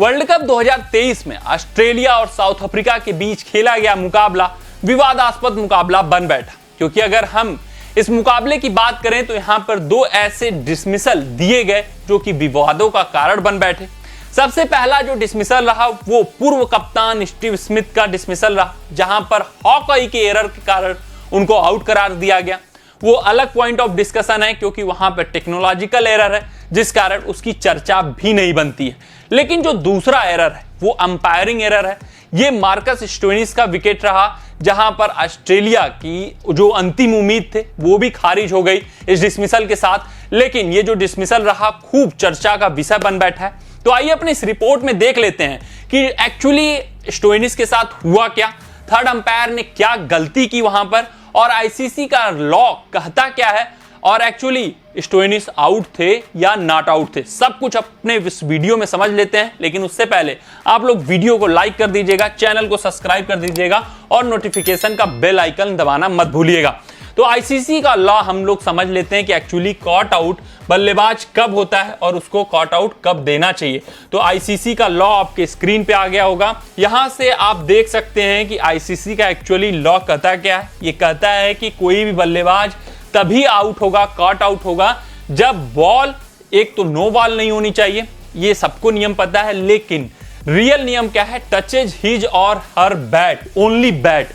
World cup 2023 में Australia और south Africa के बीच खेला गया मुकाबला विवादास्पद मुकाबला बन बैठा, क्योंकि अगर हम इस मुकाबले की बात करें तो यहां पर दो ऐसे डिसमिसल दिए गए जो कि विवादों का कारण बन बैठे। सबसे पहला जो डिसमिसल रहा वो पूर्व कप्तान स्टीव स्मिथ का डिसमिसल रहा, जहां पर हॉकआई के एरर के कारण उनको आउट करार दिया गया। वो अलग पॉइंट ऑफ डिस्कशन है, क्योंकि वहां पर टेक्नोलॉजिकल एरर है जिस कारण उसकी चर्चा भी नहीं बनती है। लेकिन जो दूसरा एरर है वो अंपायरिंग एरर है। ये मार्कस स्टोइनिस का विकेट रहा, जहां पर ऑस्ट्रेलिया की जो अंतिम उम्मीद थे वो भी खारिज हो गई इस डिसमिसल के साथ। लेकिन ये जो डिसमिसल रहा खूब चर्चा का विषय बन बैठा है। तो आइए अपने इस रिपोर्ट में देख लेते हैं कि एक्चुअली स्टोइनिस के साथ हुआ क्या, थर्ड अंपायर ने क्या गलती की वहां पर, और आईसीसी का लॉ कहता क्या है, और एक्चुअली स्टोइनिस आउट थे या नॉट आउट थे। सब कुछ अपने इस वीडियो में समझ लेते हैं। लेकिन उससे पहले आप लोग वीडियो को लाइक कर दीजिएगा, चैनल को सब्सक्राइब कर दीजिएगा और नोटिफिकेशन का बेल आइकन दबाना मत भूलिएगा। तो आईसीसी का लॉ हम लोग समझ लेते हैं कि एक्चुअली कॉट आउट बल्लेबाज कब होता है और उसको कॉट आउट कब देना चाहिए। तो आईसीसी का लॉ आपके स्क्रीन पे आ गया होगा। यहां से आप देख सकते हैं कि आईसीसी का एक्चुअली लॉ कहता क्या है। ये कहता है कि कोई भी बल्लेबाज तभी आउट होगा, कॉट आउट होगा, जब बॉल एक तो नो बॉल नहीं होनी चाहिए, ये सबको नियम पता है। लेकिन रियल नियम क्या है, टचेज हिज और हर बैट, ओनली बैट।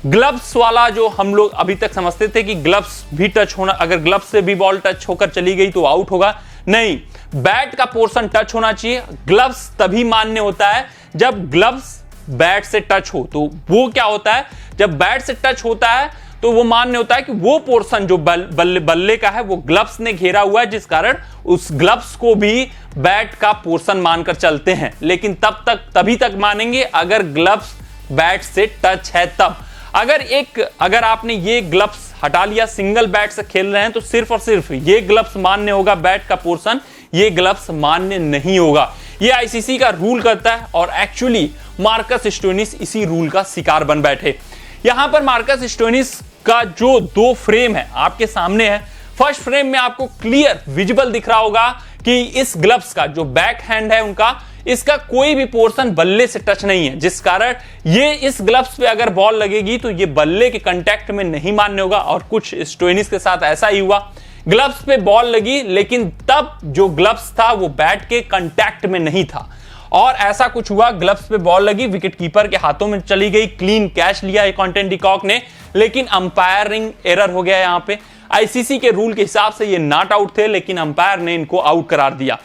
ग्लव्स वाला जो हम लोग अभी तक समझते थे कि ग्लव्स भी टच होना, अगर ग्लव्स से भी बॉल टच होकर चली गई तो आउट होगा, नहीं, बैट का पोर्शन टच होना चाहिए। ग्लव्स तभी मान्य होता है जब ग्लव्स बैट से टच हो। तो वो क्या होता है, जब बैट से टच होता है तो वो मान्य होता है कि वो पोर्शन जो बल्ले का है वो ग्लव्स ने घेरा हुआ है, जिस कारण उस ग्लव्स को भी बैट का पोर्शन मानकर चलते हैं। लेकिन तभी तक मानेंगे अगर ग्लव्स बैट से टच है तब। अगर आपने ये ग्लव्स हटा लिया, सिंगल बैट से खेल रहे हैं, तो सिर्फ और सिर्फ ये ग्लव्स मान्य होगा, बैट का पोर्शन, ये ग्लव्स मान्य नहीं होगा। ये आईसीसी का रूल करता है और एक्चुअली मार्कस स्टोइनिस इसी रूल का शिकार बन बैठे। यहां पर मार्कस स्टोइनिस का जो दो फ्रेम है आपके सामने है। फर्स्ट फ्रेम में आपको क्लियर विजिबल दिख रहा होगा कि इस ग्लव्स का जो बैक हैंड है उनका, इसका कोई भी पोर्शन बल्ले से टच नहीं है, जिस कारण ये इस ग्लव्स पे अगर बॉल लगेगी तो ये बल्ले के कांटेक्ट में नहीं मान्य होगा। और कुछ स्टोइनिस के साथ ऐसा ही हुआ, ग्लव्स पे बॉल लगी लेकिन तब जो ग्लव्स था वो बैट के कांटेक्ट में नहीं था। और ऐसा कुछ हुआ, ग्लव्स पे बॉल लगी, विकेट कीपर के हाथों में चली गई, क्लीन कैच लिया क्विंटन डी कॉक ने, लेकिन अंपायरिंग एरर हो गया। यहां पे आईसीसी के रूल के हिसाब से ये नॉट आउट थे, लेकिन अंपायर ने इनको आउट करार दिया।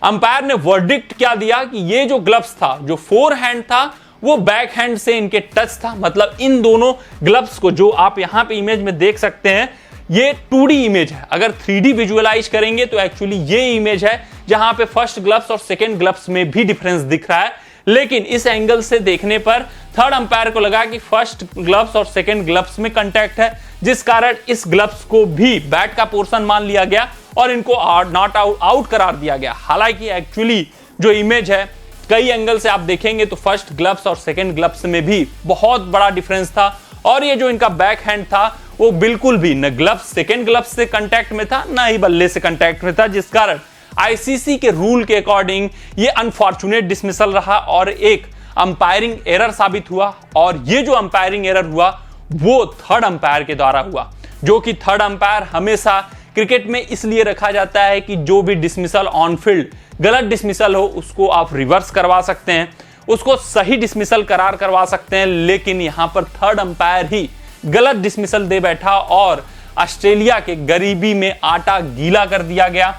अंपायर ने वर्डिक्ट क्या दिया कि ये जो ग्लव्स था, जो फोर हैंड था, वो बैक हैंड से इनके टच था। मतलब इन दोनों ग्लव्स को, जो आप यहां पे इमेज में देख सकते हैं, ये 2D इमेज है। अगर 3D विजुअलाइज करेंगे तो एक्चुअली ये इमेज है जहां पे फर्स्ट ग्लव्स और सेकंड ग्लव्स में भी डिफरेंस दिख रहा है। लेकिन इस एंगल से देखने पर थर्ड अंपायर को लगा कि फर्स्ट ग्लव्स और सेकंड ग्लव्स में कांटेक्ट है, जिस कारण इस ग्लव्स को भी बैट का पोर्शन मान लिया गया और इनको नॉट आउट करार दिया गया। हालांकि एक्चुअली जो इमेज है, कई एंगल से आप देखेंगे तो फर्स्ट ग्लव्स और सेकंड ग्लव्स में भी बहुत बड़ा डिफरेंस था। और ये जो इनका बैक हैंड था वो बिल्कुल भी न ग्लव्स सेकंड ग्लव्स से कांटेक्ट में था, ना ही बल्ले से कांटेक्ट में था, जिस कारण आईसीसी के रूल के अकॉर्डिंग ये अनफॉर्चुनेट डिसमिसल रहा और एक अंपायरिंग एरर साबित हुआ। और ये जो अंपायरिंग एरर हुआ वो थर्ड अंपायर के द्वारा हुआ, जो कि थर्ड अंपायर हमेशा क्रिकेट में इसलिए रखा जाता है कि जो भी डिसमिसल ऑन फील्ड गलत डिसमिसल हो उसको आप रिवर्स करवा सकते हैं, उसको सही डिसमिसल करार करवा सकते हैं। लेकिन यहां पर थर्ड अंपायर ही गलत डिसमिसल दे बैठा और ऑस्ट्रेलिया के गरीबी में आटा गीला कर दिया गया।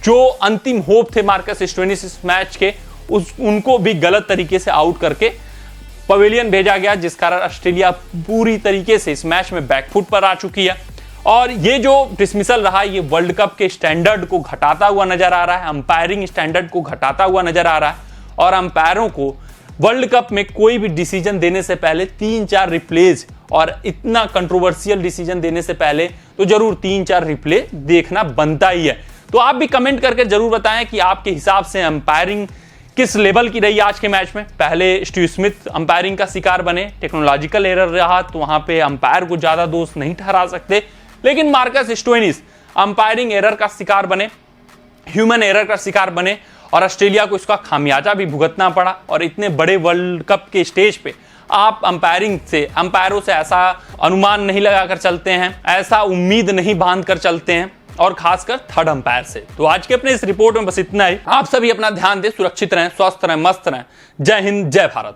जो अंतिम होप थे मार्कस स्टोइनिस इस मैच के, उनको भी गलत तरीके से आउट करके पवेलियन भेजा गया, जिस कारण ऑस्ट्रेलिया पूरी तरीके से इस मैच में बैकफुट पर आ चुकी है। और ये जो डिसमिसल रहा ये वर्ल्ड कप के स्टैंडर्ड को घटाता हुआ नजर आ रहा है, अंपायरिंग स्टैंडर्ड को घटाता हुआ नजर आ रहा है। और अंपायरों को वर्ल्ड कप में कोई भी डिसीजन देने से पहले 3-4 रिप्लेज, और इतना कंट्रोवर्शियल डिसीजन देने से पहले तो जरूर 3-4 रिप्ले देखना बनता ही है। तो आप भी कमेंट करके जरूर बताएं कि आपके हिसाब से अंपायरिंग किस लेवल की रही आज के मैच में। पहले स्टीव स्मिथ अंपायरिंग का शिकार बने, टेक्नोलॉजिकल एरर रहा तो वहां पे अंपायर को ज्यादा दोष नहीं ठहरा सकते, लेकिन मार्कस स्टोइनिस अंपायरिंग एरर का शिकार बने, ह्यूमन एरर का शिकार बने और ऑस्ट्रेलिया को इसका खामियाजा भी भुगतना पड़ा। और इतने बड़े वर्ल्ड कप के स्टेज पे आप अंपायरों से ऐसा अनुमान नहीं लगाकर चलते हैं, ऐसा उम्मीद नहीं बांध कर चलते हैं, और खासकर थर्ड अंपायर से। तो आज के अपने इस रिपोर्ट में बस इतना ही। आप सभी अपना ध्यान दें, सुरक्षित रहें, स्वस्थ रहें, मस्त रहें। जय हिंद, जय भारत।